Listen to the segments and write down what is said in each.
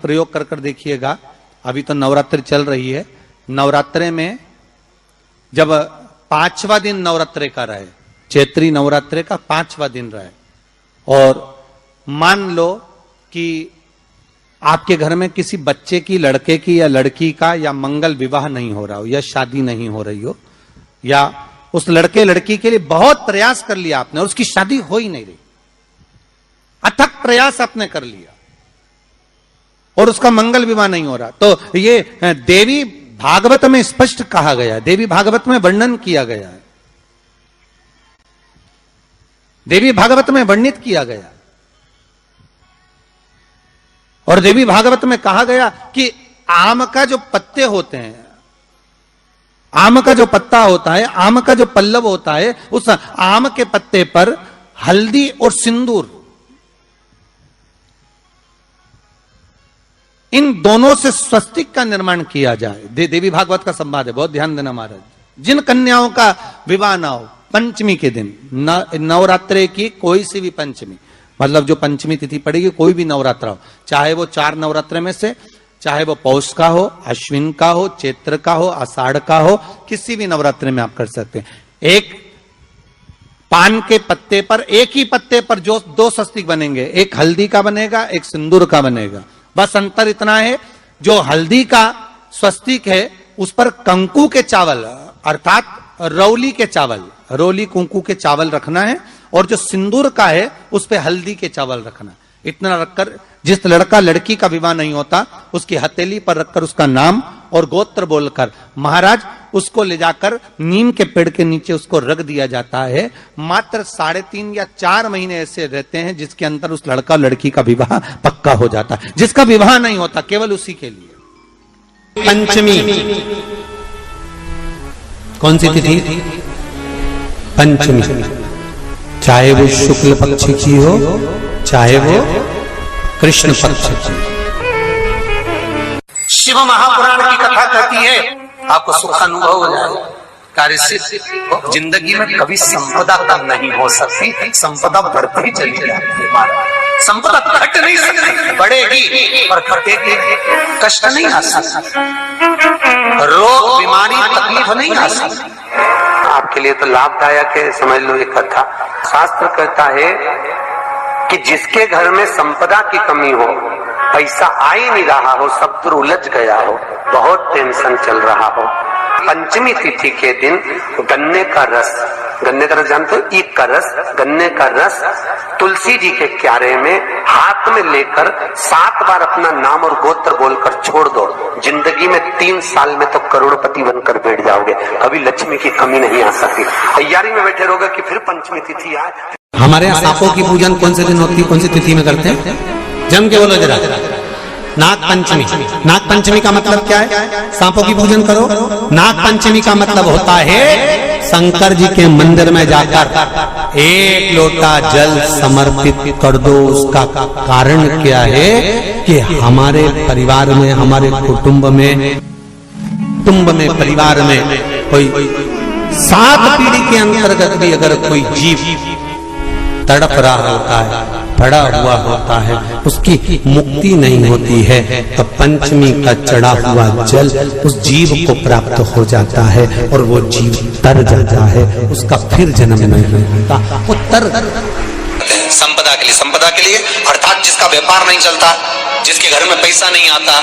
प्रयोग कर कर देखिएगा। अभी तो नवरात्रि चल रही है, नवरात्रे में जब 5वां दिन नवरात्रे का रहे, चैत्री नवरात्रे का 5वां दिन रहे, और मान लो कि आपके घर में किसी बच्चे की, लड़के की या लड़की का या मंगल विवाह नहीं हो रहा हो, या शादी नहीं हो रही हो, या उस लड़के लड़की के लिए बहुत प्रयास कर लिया आपने और उसकी शादी हो ही नहीं रही, अथक प्रयास आपने कर लिया और उसका मंगल विवाह नहीं हो रहा, तो ये देवी भागवत में स्पष्ट कहा गया है, देवी भागवत में वर्णन किया गया है, देवी भागवत में वर्णित किया गया। और देवी भागवत में कहा गया कि आम का जो पत्ते होते हैं, आम का जो पत्ता होता है, आम का जो पल्लव होता है, उस आम के पत्ते पर हल्दी और सिंदूर, इन दोनों से स्वस्तिक का निर्माण किया जाए। देवी भागवत का संवाद है, बहुत ध्यान देना महाराज। जिन कन्याओं का विवाह ना हो पंचमी के दिन, नवरात्रे की कोई सी भी पंचमी, मतलब जो पंचमी तिथि पड़ेगी, कोई भी नवरात्र हो, चाहे वो 4 नवरात्रे में से, चाहे वो पौष का हो, अश्विन का हो, चैत्र का हो, आषाढ़ का हो, किसी भी नवरात्रि में आप कर सकते हैं। एक पान के पत्ते पर, एक ही पत्ते पर जो 2 स्वस्तिक बनेंगे, एक हल्दी का बनेगा, एक सिंदूर का बनेगा। बस अंतर इतना है, जो हल्दी का स्वस्तिक है उस पर कंकु के चावल अर्थात रौली के चावल, रौली कुंकू के चावल रखना है, और जो सिंदूर का है उस पे हल्दी के चावल रखना। इतना रखकर जिस लड़का लड़की का विवाह नहीं होता उसकी हथेली पर रखकर उसका नाम और गोत्र बोलकर महाराज उसको ले जाकर नीम के पेड़ के नीचे उसको रख दिया जाता है। मात्र 3.5 या 4 महीने ऐसे रहते हैं जिसके अंदर उस लड़का लड़की का विवाह पक्का हो जाता है। जिसका विवाह नहीं होता केवल उसी के लिए। पंचमी कौन सी तिथि? पंचमी, चाहे वो शुक्ल पक्ष की हो, चाहे वो कृष्ण पक्ष की। शिव महापुराण की कथा कहती है आपको सुख अनुभव हो जाएगा। कार्य सिद्ध। जिंदगी में कभी संपदा कम नहीं हो सकती, संपदा बढ़ती चली जाती है। संपदा घट नहीं सकती, बढ़ेगी और घटेगी, कष्ट नहीं आ सकता, रोग बीमारी तकलीफ नहीं आ सकती। आपके लिए तो लाभदायक है, समझ लो ये कथा। शास्त्र कहता है कि जिसके घर में संपदा की कमी हो, पैसा आ ही नहीं रहा हो, सब दूर उलझ गया हो, बहुत टेंशन चल रहा हो, पंचमी तिथि के दिन गन्ने का रस, गन्ने का रस जानते हो, ईख का रस, गन्ने का रस तुलसी जी के क्यारे में हाथ में लेकर 7 बार अपना नाम और गोत्र बोलकर छोड़ दो, जिंदगी में 3 साल में तो करोड़पति बनकर बैठ जाओगे, कभी लक्ष्मी की कमी नहीं आ सकती। तैयारी में बैठे रहोगे कि फिर पंचमी तिथि आए। हमारे यहाँ सांपों की पूजन कौन से दिन होती है, कौन सी तिथि में करते हैं? जम के बोलो जरा। नाग पंचमी। नाग पंचमी का मतलब क्या है? सांपों की पूजन करो। नाग पंचमी का मतलब होता है शंकर जी के मंदिर में जाकर 1 लोटा जल समर्पित कर दो। उसका कारण क्या है कि हमारे परिवार में, हमारे कुटुंब में, परिवार में कोई 7 पीढ़ी के अंतर्गत भी अगर कोई जीव तड़प रहा होता है, पड़ा हुआ होता है, उसकी मुक्ति नहीं होती है, तो पंचमी का चढ़ा हुआ जल उस जीव को प्राप्त हो जाता है और वो जीव तर जाता है, उसका फिर जन्म नहीं होता। वो तर संपदा के लिए अर्थात जिसका व्यापार नहीं चलता, जिसके घर में पैसा नहीं आता,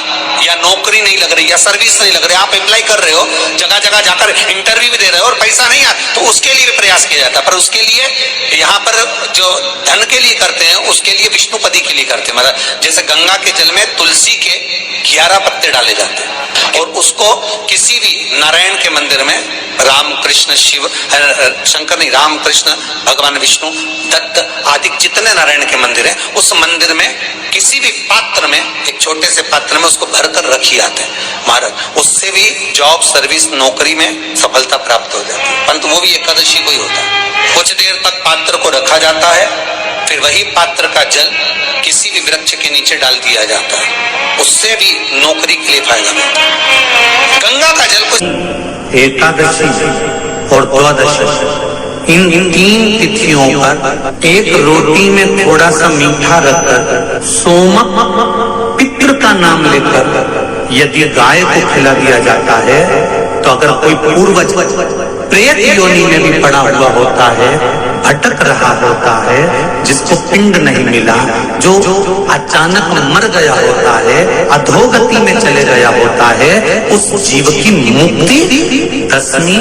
या नौकरी नहीं लग रही, या सर्विस नहीं लग रही, आप अप्लाई कर रहे हो, जगह जगह जाकर इंटरव्यू भी दे रहे हो और पैसा नहीं आता, तो उसके लिए भी प्रयास किया जाता है। पर उसके लिए यहाँ पर जो धन के लिए करते हैं, उसके लिए विष्णुपदी के लिए करते हैं। मतलब जैसे गंगा के जल में तुलसी के 11 पत्ते डाले जाते हैं, और उसको किसी भी नारायण के मंदिर में, राम कृष्ण शिव, शंकर नहीं, राम कृष्ण भगवान विष्णु, दत्त आदि जितने नारायण के मंदिर हैं, उस मंदिर में किसी भी पात्र में, एक छोटे से पात्र में उसको भरकर रखी आते हैं महाराज। उससे भी जॉब, सर्विस, नौकरी में सफलता प्राप्त हो जाती है। परंतु वो भी एकादशी को ही होता है। कुछ देर तक पात्र को रखा जाता है, फिर वही पात्र का जल किसी भी वृक्ष के नीचे डाल दिया जाता है, उससे भी नौकरी के लिए फायदा मिलता है। गंगा का जल को एकादशी और द्वादशी इन 3 तिथियों पर एक रोटी में थोड़ा सा मीठा रखकर सोमक पितृ का नाम लेकर यदि गाय को खिला दिया जाता है, तो अगर कोई पूर्वज प्रेत योनि में भी पड़ा हुआ होता है, भटक रहा होता है, जिसको पिंड नहीं मिला, जो अचानक मर गया होता है, अधोगति में चले गया होता है, उस जीव की मुक्ति दशमी,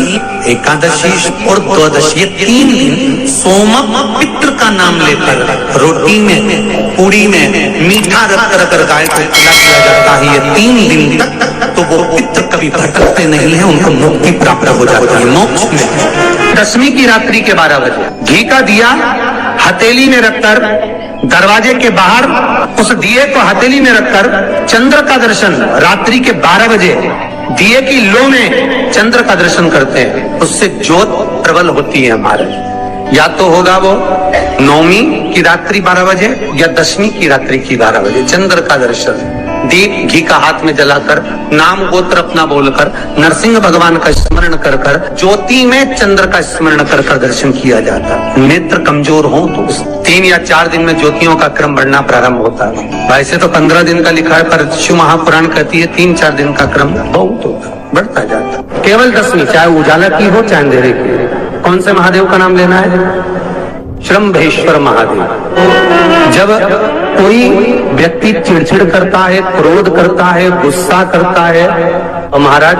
एकादशी और द्वादशी, ये 3 दिन सोमक पितृ का नाम लेकर रोटी में, पूड़ी में मीठा रखकर अगर गाय को खिला दिया जाता है ये 3 दिन तक, तो वो पितृ कभी भटकते नहीं है, उनको मुक्ति प्राप्त हो जाती है मोक्ष में। दशमी की रात्रि के 12 बजे घी का दिया हथेली में रखकर दरवाजे के बाहर, उस दिए को हथेली में रखकर चंद्र का दर्शन रात्रि के 12 बजे दिए की लो में चंद्र का दर्शन करते हैं, उससे ज्योत प्रबल होती है हमारे। या तो होगा वो नौमी की रात्रि 12 बजे या दशमी की रात्रि की 12 बजे चंद्र का दर्शन, दीप घी का हाथ में जलाकर, नाम गोत्र अपना बोलकर, नरसिंह भगवान का स्मरण कर कर, ज्योति में चंद्र का स्मरण कर कर दर्शन किया जाता है। नेत्र कमजोर हो तो 3 या 4 दिन में ज्योतियों का क्रम बढ़ना प्रारंभ होता है। वैसे तो 15 दिन का लिखा है, पर शिव महापुराण कहती है 3-4 दिन का क्रम बहुत होता, बढ़ता जाता। केवल दशमी, चाहे उजाला की हो चाहे अंधेरे की। कौन से महादेव का नाम लेना है? श्रम्भेश्वर महादेव। जब कोई व्यक्ति चिड़चिड़ करता है, क्रोध करता है, गुस्सा करता है, तो महाराज